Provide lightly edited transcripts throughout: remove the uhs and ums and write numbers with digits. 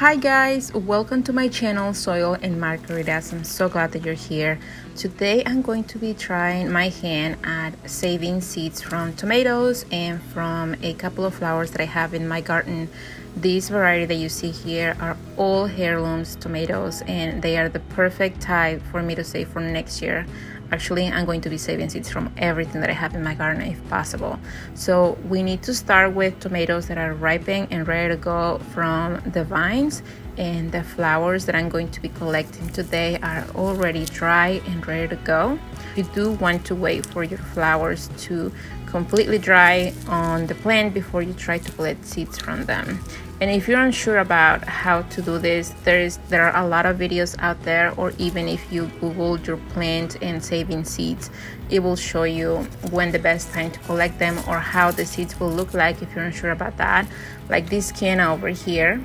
Hi guys, welcome to my channel Soil and Margaritas. I'm so glad that you're here. Today I'm going to be trying my hand at saving seeds from tomatoes and from a couple of flowers that I have in my garden. This variety that you see here are all heirlooms tomatoes, and they are the perfect type for me to save for next year. Actually, I'm going to be saving seeds from everything that I have in my garden if possible. So we need to start with tomatoes that are ripening and ready to go from the vines, and the flowers that I'm going to be collecting today are already dry and ready to go. You do want to wait for your flowers to completely dry on the plant before you try to collect seeds from them. And if you're unsure about how to do this, there are a lot of videos out there, or even if you Google your plant and saving seeds, it will show you when the best time to collect them or how the seeds will look like if you're unsure about that. Like this canna over here,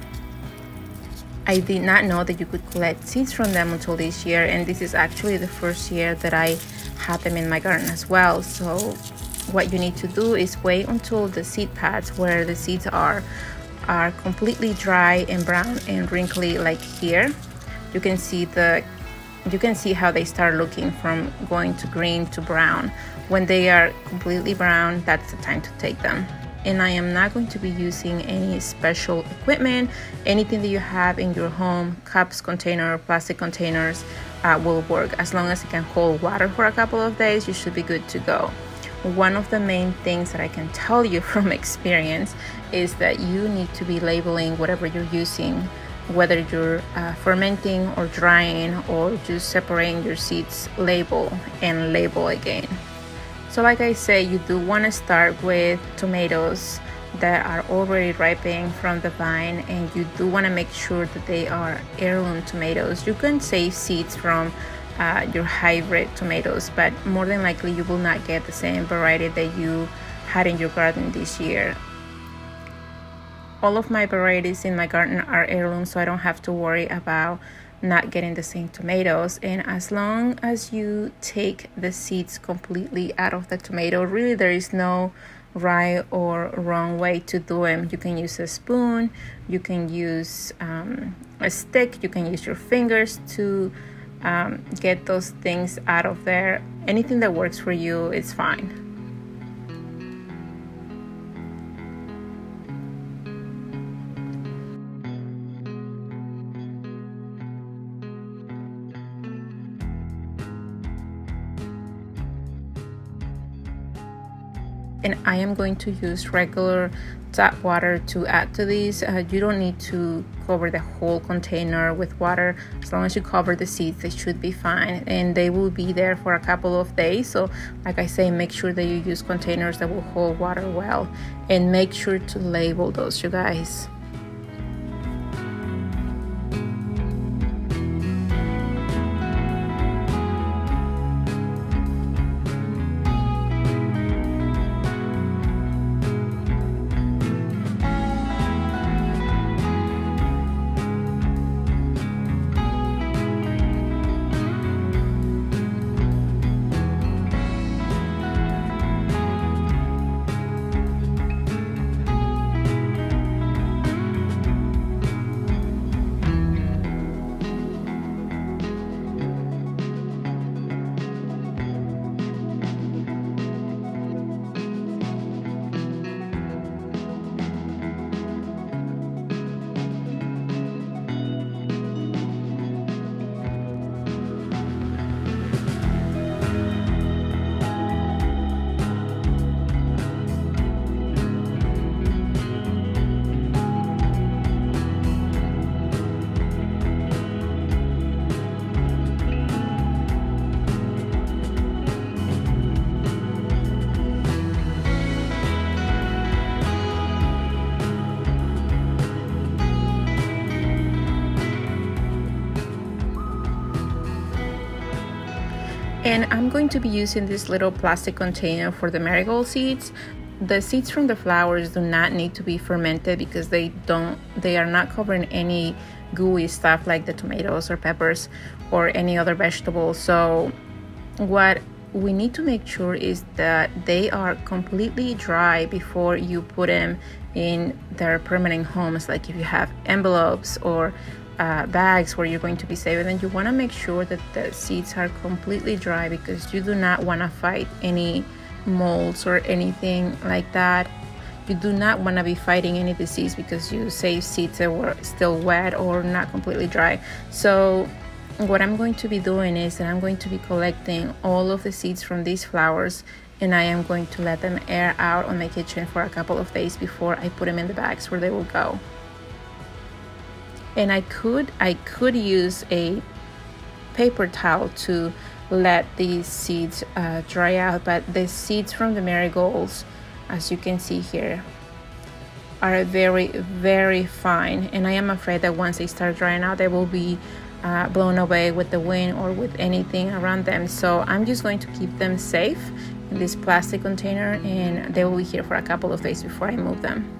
I did not know that you could collect seeds from them until this year, and this is actually the first year that I had them in my garden as well. So what you need to do is wait until the seed pads where the seeds are completely dry and brown and wrinkly, like here. You can see how they start looking from going to green to brown. When they are completely brown, that's the time to take them. And I am not going to be using any special equipment. Anything that you have in your home, cups, container, plastic containers, will work. As long as it can hold water for a couple of days, you should be good to go. One of the main things that I can tell you from experience is that you need to be labeling whatever you're using, whether you're fermenting or drying or just separating your seeds. Label and label again. So like I say, you do want to start with tomatoes that are already ripening from the vine, and you do want to make sure that they are heirloom tomatoes. You can save seeds from your hybrid tomatoes, but more than likely you will not get the same variety that you had in your garden this year. All of my varieties in my garden are heirloom, so I don't have to worry about not getting the same tomatoes. And as long as you take the seeds completely out of the tomato, really there is no right or wrong way to do them. You can use a spoon, you can use a stick, you can use your fingers to get those things out of there. Anything that works for you is fine. And I am going to use regular tap water to add to these. You don't need to cover the whole container with water. As long as you cover the seeds, they should be fine, and they will be there for a couple of days. So like I say, make sure that you use containers that will hold water well, and make sure to label those, you guys. And I'm going to be using this little plastic container for the marigold seeds. The seeds from the flowers do not need to be fermented because they are not covering any gooey stuff like the tomatoes or peppers or any other vegetable. So what we need to make sure is that they are completely dry before you put them in their permanent homes. Like if you have envelopes or bags where you're going to be saving them, you want to make sure that the seeds are completely dry, because you do not want to fight any molds or anything like that. You do not want to be fighting any disease because you save seeds that were still wet or not completely dry. So what I'm going to be doing is that I'm going to be collecting all of the seeds from these flowers, and I am going to let them air out on my kitchen for a couple of days before I put them in the bags where they will go. And I could use a paper towel to let these seeds dry out, but the seeds from the marigolds, as you can see here, are very, very fine, and I am afraid that once they start drying out, they will be blown away with the wind or with anything around them. So I'm just going to keep them safe in this plastic container, and they will be here for a couple of days before I move them.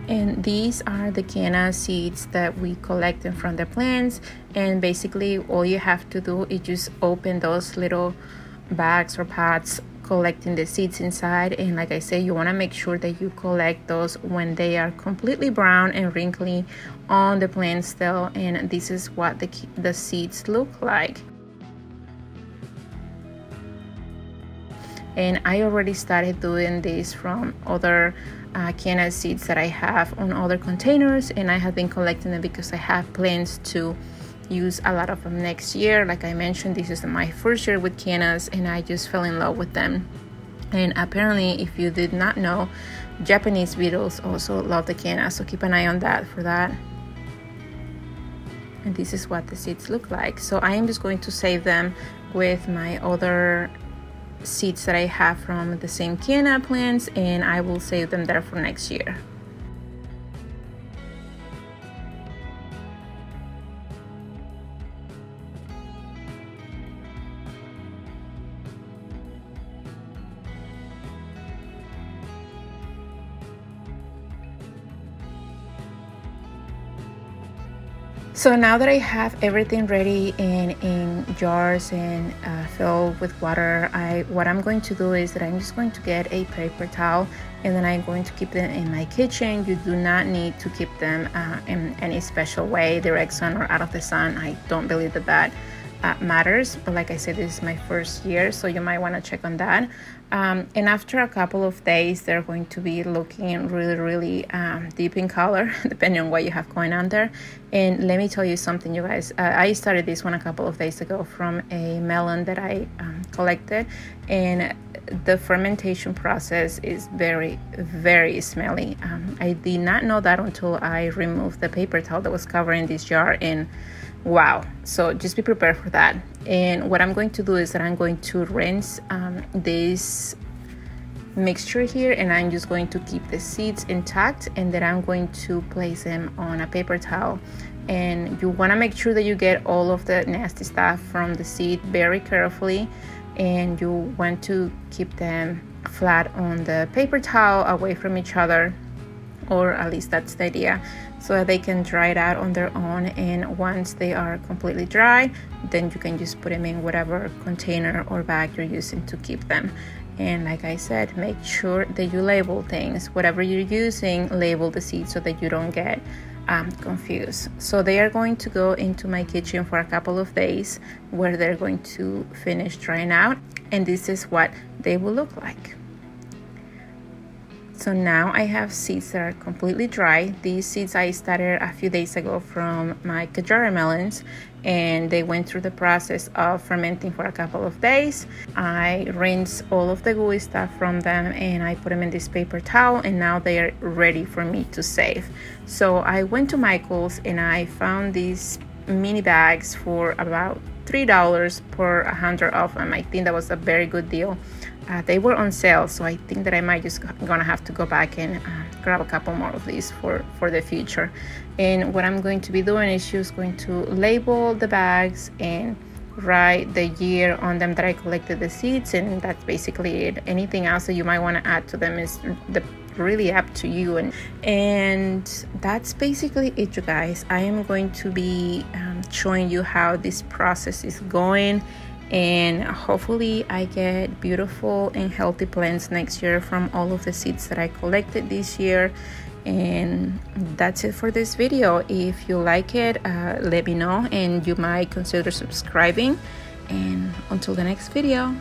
And these are the canna seeds that we collected from the plants, and basically all you have to do is just open those little bags or pots collecting the seeds inside. And like I said, you want to make sure that you collect those when they are completely brown and wrinkly on the plant still, and this is what the seeds look like. And I already started doing this from other canna seeds that I have on other containers, and I have been collecting them because I have plans to use a lot of them next year. Like I mentioned, this is my first year with cannas, and I just fell in love with them. And apparently, if you did not know, Japanese beetles also love the cannas, so keep an eye on that for that. And this is what the seeds look like. So I am just going to save them with my other seeds that I have from the same canna plants, and I will save them there for next year. So now that I have everything ready and in jars and filled with water, what I'm going to do is that I'm just going to get a paper towel, and then I'm going to keep them in my kitchen. You do not need to keep them in any special way, direct sun or out of the sun. I don't believe that matters, but like I said, this is my first year, so you might want to check on that. And after a couple of days, they're going to be looking really deep in color, depending on what you have going on there. And let me tell you something, you guys. I started this one a couple of days ago from a melon that I collected, and the fermentation process is very smelly. I did not know that until I removed the paper towel that was covering this jar, and wow, so just be prepared for that. And what I'm going to do is that I'm going to rinse this mixture here, and I'm just going to keep the seeds intact, and then I'm going to place them on a paper towel. And you want to make sure that you get all of the nasty stuff from the seed very carefully, and you want to keep them flat on the paper towel, away from each other, or at least that's the idea, so that they can dry it out on their own. And once they are completely dry, then you can just put them in whatever container or bag you're using to keep them. And like I said, make sure that you label things. Whatever you're using, label the seeds so that you don't get confused. So they are going to go into my kitchen for a couple of days where they're going to finish drying out, and this is what they will look like. So now I have seeds that are completely dry. These seeds I started a few days ago from my cucamelons, and they went through the process of fermenting for a couple of days. I rinsed all of the gooey stuff from them and I put them in this paper towel, and now they are ready for me to save. So I went to Michael's and I found these mini bags for about $3 per 100 of them. I think that was a very good deal. They were on sale, so I think that I might just gonna have to go back and grab a couple more of these for the future. And what I'm going to be doing is just going to label the bags and write the year on them that I collected the seeds, and that's basically it. Anything else that you might want to add to them is really up to you. And that's basically it, you guys. I am going to be showing you how this process is going, and hopefully I get beautiful and healthy plants next year from all of the seeds that I collected this year. And that's it for this video. If you like it, let me know, and you might consider subscribing. And until the next video.